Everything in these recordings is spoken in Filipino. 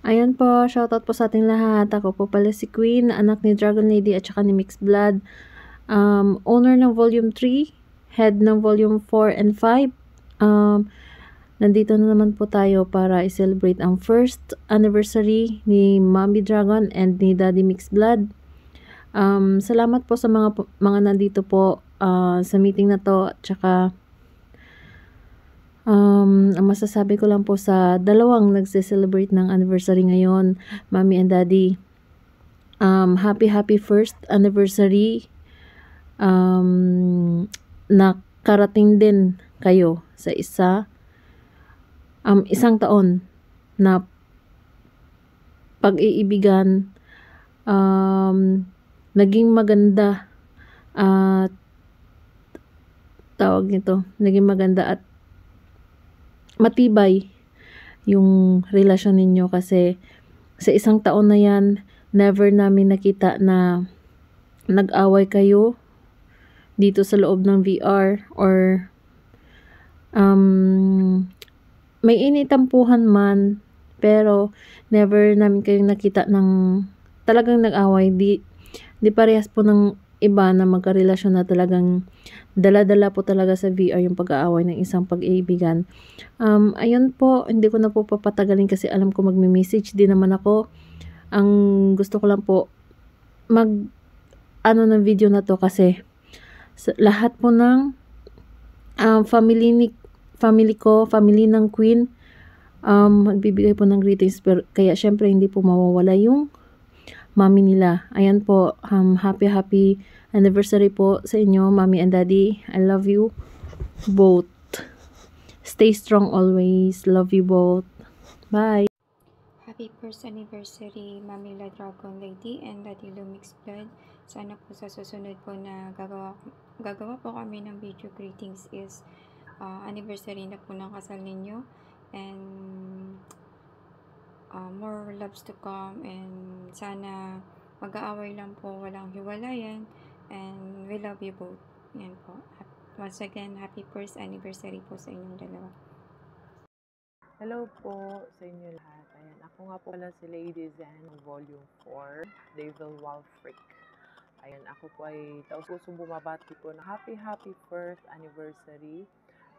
Ayan po, shoutout po sa ating lahat. Ako po pala si Queen, anak ni Dragon Lady at saka ni Mixed Blood. Owner ng Volume 3, head ng Volume 4 and 5. Nandito na naman po tayo para i-celebrate ang first anniversary ni Mommy Dragon and ni Daddy Mixed Blood. Salamat po sa mga nandito po sa meeting na to. At saka ang masasabi ko lang po sa dalawang nagse-celebrate ng anniversary ngayon, Mommy and Daddy. Happy first anniversary. Nakarating din kayo sa isang taon na pag-iibigan. Naging maganda at naging maganda at matibay yung relasyon ninyo, kasi sa isang taon na yan, never namin nakita na nag-away kayo dito sa loob ng VR or may initampuhan man, pero never namin kayong nakita ng talagang nag-away. Di parehas po ng iba na magkarelasyon na talagang dala-dala po talaga sa VR yung pag-aaway ng isang pag-iibigan. Ayun po, hindi ko na po papatagalin kasi alam ko magme-message din naman ako. Ang gusto ko lang po ng video na to kasi lahat po ng family ng Queen, magbibigay po ng greetings, pero kaya syempre hindi po mawawala yung mommy nila. Ayan po, happy anniversary po sa inyo, Mommy and Daddy. I love you both. Stay strong always. Love you both. Bye. Happy first anniversary, Mommy La Dragon Lady and Daddy Lu Mixed Blood. Sana po sa susunod po na gagawa po kami ng video greetings is anniversary na po ng kasal ninyo, and more loves to come, and sana mag-aaway lang po, walang hiwalayan, and we love you both. Yan po. Once again, happy first anniversary po sa inyong dalawa. Hello po sa inyo lahat. Ayan, ako nga po pala si Lady Zen ng Volume 4, Devil Wall Freak. Ayan, ako po ay taus-pusong bumabati po na happy first anniversary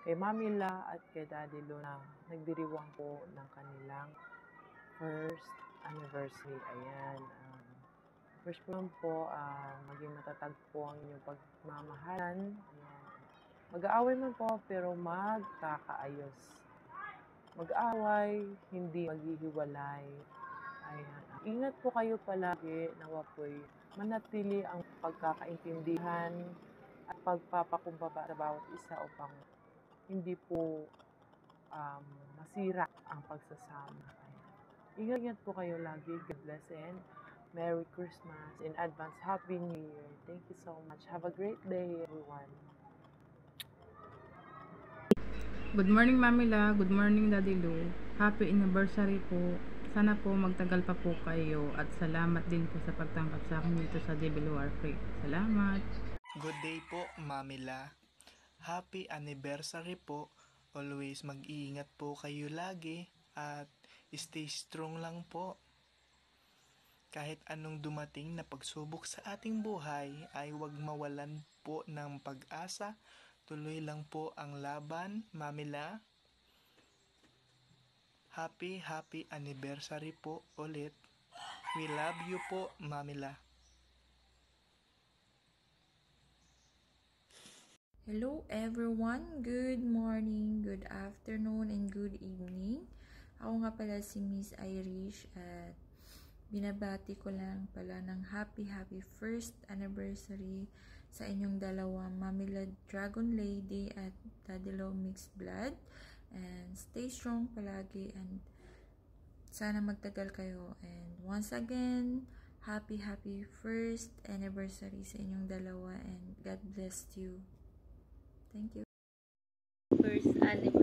kay Mami La at kay Daddy Lu na nagdiriwang po ng kanilang first anniversary. Ayan. Wish ko lang po maging matatag po ang inyong pagmamahalan. Ayan. Mag-aaway man po pero magkakaayos. Mag-aaway, hindi maghihiwalay. Ayan. Ingat po kayo palagi, nawa po'y manatili ang pagkakaintindihan at pagpapakumbaba sa bawat isa upang hindi po masira ang pagsasama. Ayan. Ingat po kayo lagi. God bless and Merry Christmas. In advance, Happy New Year. Thank you so much. Have a great day, everyone. Good morning, Mami La. Good morning, Daddy Lu. Happy anniversary po. Sana po magtagal pa po kayo at salamat din po sa pagtangkap sa akin dito sa Devil Wall Freak. Salamat. Good day po, Mami La. Happy anniversary po. Always mag-iingat po kayo lagi at stay strong lang po. Kahit anong dumating na pagsubok sa ating buhay ay huwag mawalan po ng pag-asa. Tuloy lang po ang laban, Mami La. Happy anniversary po ulit. We love you po, Mami La. Hello everyone, good morning, good afternoon, and good evening. Ako nga pala si Miss Irish at binabati ko lang pala ng happy first anniversary sa inyong dalawa, Mommy La Dragon Lady at Daddy Lu Mixed Blood. And stay strong palagi and sana magtagal kayo. And once again, happy first anniversary sa inyong dalawa and God bless you. Thank you. First anniversary.